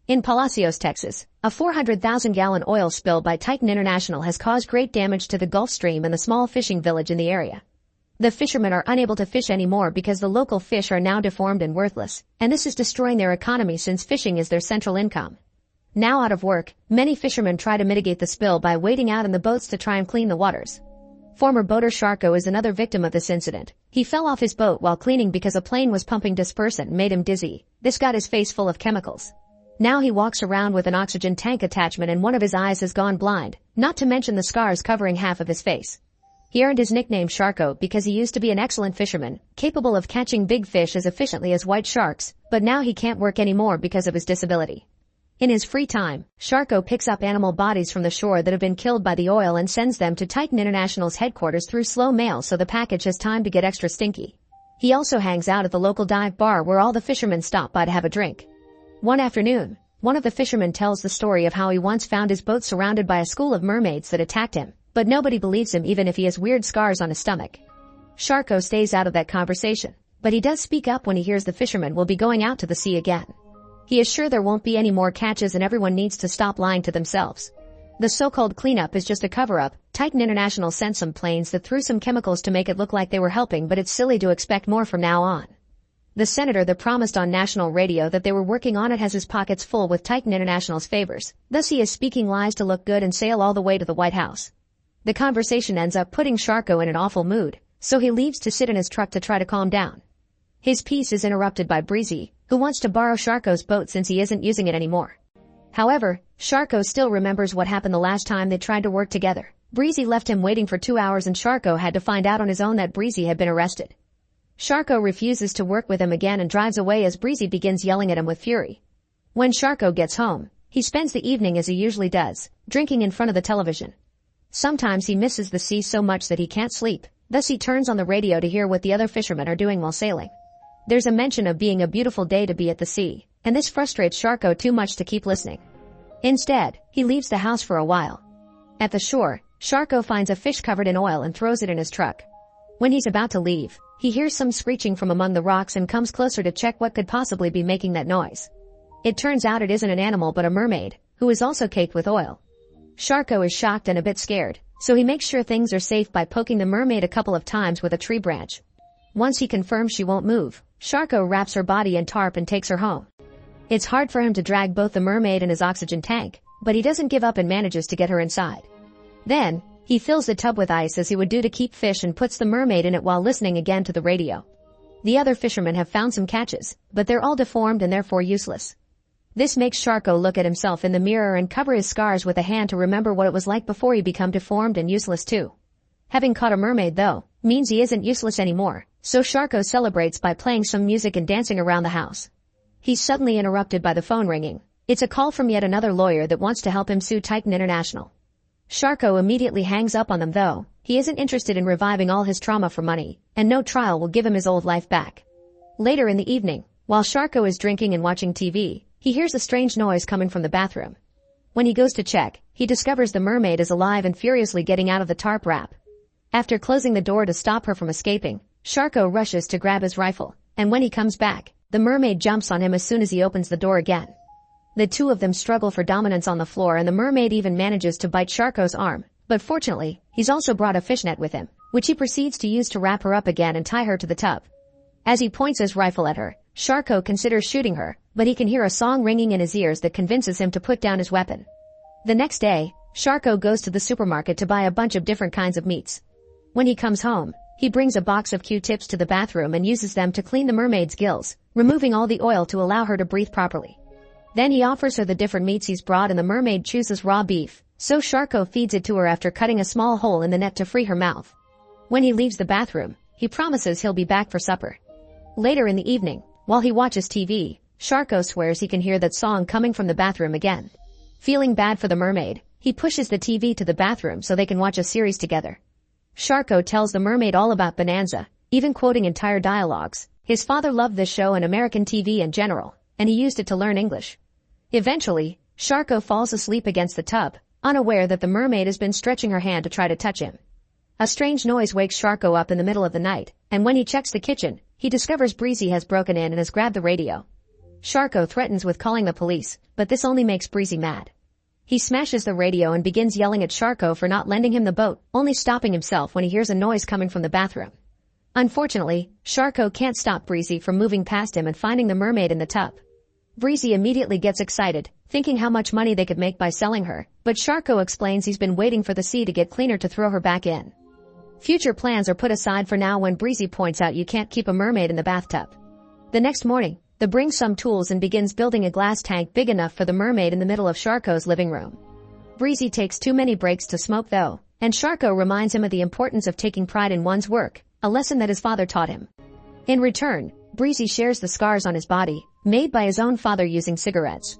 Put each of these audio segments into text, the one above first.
In Palacios, Texas, a 400,000-gallon oil spill by Titan International has caused great damage to the Gulf Stream and the small fishing village in the area. The fishermen are unable to fish anymore because the local fish are now deformed and worthless, and this is destroying their economy since fishing is their central income. Now out of work, many fishermen try to mitigate the spill by waiting out in the boats to try and clean the waters. Former boater Shco is another victim of this incident. He fell off his boat while cleaning because a plane was pumping dispersant and made him dizzy. This got his face full of chemicals. Now he walks around with an oxygen tank attachment and one of his eyes has gone blind, not to mention the scars covering half of his face. He earned his nickname Shco because he used to be an excellent fisherman, capable of catching big fish as efficiently as white sharks, but now he can't work anymore because of his disability. In his free time, Shco picks up animal bodies from the shore that have been killed by the oil and sends them to Titan International's headquarters through slow mail so the package has time to get extra stinky. He also hangs out at the local dive bar where all the fishermen stop by to have a drink. One afternoon, one of the fishermen tells the story of how he once found his boat surrounded by a school of mermaids that attacked him, but nobody believes him even if he has weird scars on his stomach. Shco stays out of that conversation, but he does speak up when he hears the fishermen will be going out to the sea again. He is sure there won't be any more catches and everyone needs to stop lying to themselves. The so-called cleanup is just a cover-up. Titan International sent some planes that threw some chemicals to make it look like they were helping, but it's silly to expect more from now on. The senator that promised on national radio that they were working on it has his pockets full with Titan International's favors, thus he is speaking lies to look good and sail all the way to the White House. The conversation ends up putting Shco in an awful mood, so he leaves to sit in his truck to try to calm down. His peace is interrupted by Breezy, who wants to borrow Shco's boat since he isn't using it anymore. However, Shco still remembers what happened the last time they tried to work together. Breezy left him waiting for 2 hours and Shco had to find out on his own that Breezy had been arrested. Shco refuses to work with him again and drives away as Breezy begins yelling at him with fury. When Shco gets home, he spends the evening as he usually does, drinking in front of the television. Sometimes he misses the sea so much that he can't sleep, thus he turns on the radio to hear what the other fishermen are doing while sailing. There's a mention of being a beautiful day to be at the sea, and this frustrates Shco too much to keep listening. Instead, he leaves the house for a while. At the shore, Shco finds a fish covered in oil and throws it in his truck. When he's about to leave, he hears some screeching from among the rocks and comes closer to check what could possibly be making that noise. It turns out it isn't an animal but a mermaid, who is also caked with oil. Shco is shocked and a bit scared, so he makes sure things are safe by poking the mermaid a couple of times with a tree branch. Once he confirms she won't move, Shco wraps her body in tarp and takes her home. It's hard for him to drag both the mermaid and his oxygen tank, but he doesn't give up and manages to get her inside. Then, he fills the tub with ice as he would do to keep fish and puts the mermaid in it while listening again to the radio. The other fishermen have found some catches, but they're all deformed and therefore useless. This makes Shco look at himself in the mirror and cover his scars with a hand to remember what it was like before he became deformed and useless too. Having caught a mermaid, though, means he isn't useless anymore, so Shco celebrates by playing some music and dancing around the house. He's suddenly interrupted by the phone ringing. It's a call from yet another lawyer that wants to help him sue Titan International. Shco immediately hangs up on them though. He isn't interested in reviving all his trauma for money, and no trial will give him his old life back. Later in the evening, while Shco is drinking and watching TV, he hears a strange noise coming from the bathroom. When he goes to check, he discovers the mermaid is alive and furiously getting out of the tarp wrap. After closing the door to stop her from escaping, Shco rushes to grab his rifle, and when he comes back, the mermaid jumps on him as soon as he opens the door again. The two of them struggle for dominance on the floor and the mermaid even manages to bite Shco's arm, but fortunately, he's also brought a fishnet with him, which he proceeds to use to wrap her up again and tie her to the tub. As he points his rifle at her, Shco considers shooting her, but he can hear a song ringing in his ears that convinces him to put down his weapon. The next day, Shco goes to the supermarket to buy a bunch of different kinds of meats. When he comes home, he brings a box of Q-tips to the bathroom and uses them to clean the mermaid's gills, removing all the oil to allow her to breathe properly. Then he offers her the different meats he's brought and the mermaid chooses raw beef, so Shco feeds it to her after cutting a small hole in the net to free her mouth. When he leaves the bathroom, he promises he'll be back for supper. Later in the evening, while he watches TV, Shco swears he can hear that song coming from the bathroom again. Feeling bad for the mermaid, he pushes the TV to the bathroom so they can watch a series together. Shco tells the mermaid all about Bonanza, even quoting entire dialogues. His father loved this show and American TV in general, and he used it to learn English. Eventually, Shco falls asleep against the tub, unaware that the mermaid has been stretching her hand to try to touch him. A strange noise wakes Shco up in the middle of the night, and when he checks the kitchen, he discovers Breezy has broken in and has grabbed the radio. Shco threatens with calling the police, but this only makes Breezy mad. He smashes the radio and begins yelling at Shco for not lending him the boat, only stopping himself when he hears a noise coming from the bathroom. Unfortunately, Shco can't stop Breezy from moving past him and finding the mermaid in the tub. Breezy immediately gets excited, thinking how much money they could make by selling her, but Shco explains he's been waiting for the sea to get cleaner to throw her back in. Future plans are put aside for now when Breezy points out you can't keep a mermaid in the bathtub. The next morning, they brings some tools and begins building a glass tank big enough for the mermaid in the middle of Shco's living room. Breezy takes too many breaks to smoke though, and Shco reminds him of the importance of taking pride in one's work, a lesson that his father taught him. In return, Breezy shares the scars on his body, made by his own father using cigarettes.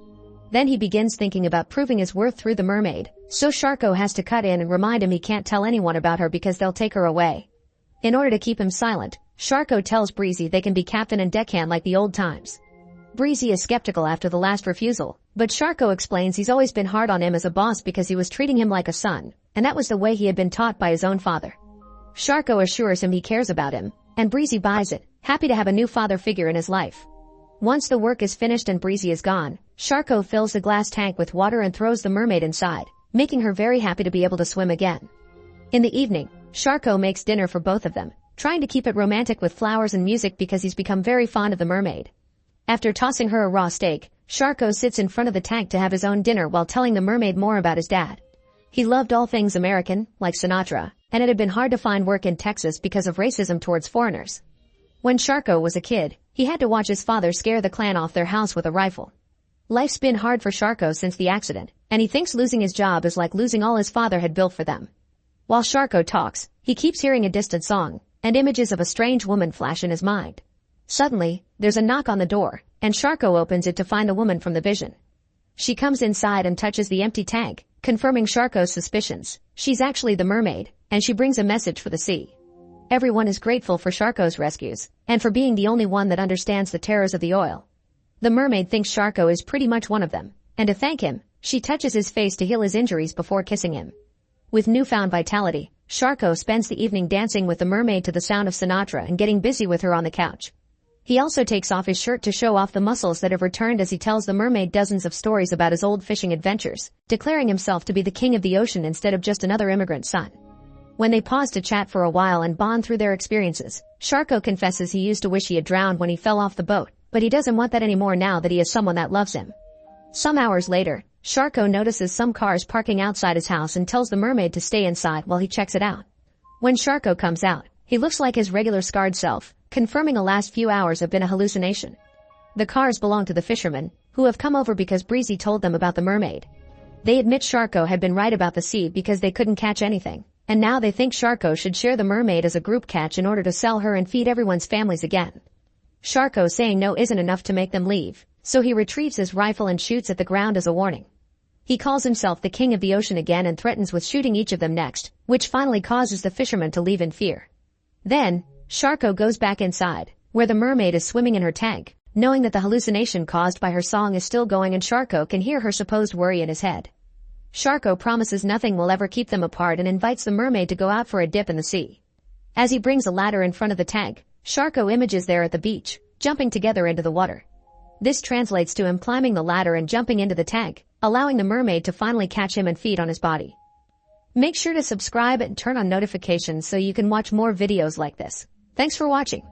Then he begins thinking about proving his worth through the mermaid, so Shco has to cut in and remind him he can't tell anyone about her because they'll take her away. In order to keep him silent, Shco tells Breezy they can be captain and deckhand like the old times. Breezy is skeptical after the last refusal, but Shco explains he's always been hard on him as a boss because he was treating him like a son, and that was the way he had been taught by his own father. Shco assures him he cares about him, and Breezy buys it, happy to have a new father figure in his life. Once the work is finished and Breezy is gone, Shco fills the glass tank with water and throws the mermaid inside, making her very happy to be able to swim again. In the evening, Shco makes dinner for both of them, trying to keep it romantic with flowers and music because he's become very fond of the mermaid. After tossing her a raw steak, Shco sits in front of the tank to have his own dinner while telling the mermaid more about his dad. He loved all things American, like Sinatra, and it had been hard to find work in Texas because of racism towards foreigners. When Shco was a kid, he had to watch his father scare the Klan off their house with a rifle. Life's been hard for Shco since the accident, and he thinks losing his job is like losing all his father had built for them. While Shco talks, he keeps hearing a distant song, and images of a strange woman flash in his mind. Suddenly, there's a knock on the door, and Shco opens it to find the woman from the vision. She comes inside and touches the empty tank, confirming Shco's suspicions. She's actually the mermaid, and she brings a message for the sea. Everyone is grateful for Shco's rescues, and for being the only one that understands the terrors of the oil. The mermaid thinks Shco is pretty much one of them, and to thank him, she touches his face to heal his injuries before kissing him. With newfound vitality, Shco spends the evening dancing with the mermaid to the sound of Sinatra and getting busy with her on the couch. He also takes off his shirt to show off the muscles that have returned as he tells the mermaid dozens of stories about his old fishing adventures, declaring himself to be the king of the ocean instead of just another immigrant son. When they pause to chat for a while and bond through their experiences, Shco confesses he used to wish he had drowned when he fell off the boat, but he doesn't want that anymore now that he has someone that loves him. Some hours later, Shco notices some cars parking outside his house and tells the mermaid to stay inside while he checks it out. When Shco comes out, he looks like his regular scarred self, confirming the last few hours have been a hallucination. The cars belong to the fishermen, who have come over because Breezy told them about the mermaid. They admit Shco had been right about the sea because they couldn't catch anything, and now they think Shco should share the mermaid as a group catch in order to sell her and feed everyone's families again. Shco saying no isn't enough to make them leave, so he retrieves his rifle and shoots at the ground as a warning. He calls himself the king of the ocean again and threatens with shooting each of them next, which finally causes the fishermen to leave in fear. Then, Shco goes back inside, where the mermaid is swimming in her tank, knowing that the hallucination caused by her song is still going and Shco can hear her supposed worry in his head. Shco promises nothing will ever keep them apart and invites the mermaid to go out for a dip in the sea. As he brings a ladder in front of the tank, Shco images there at the beach, jumping together into the water. This translates to him climbing the ladder and jumping into the tank, allowing the mermaid to finally catch him and feed on his body. Make sure to subscribe and turn on notifications so you can watch more videos like this. Thanks for watching.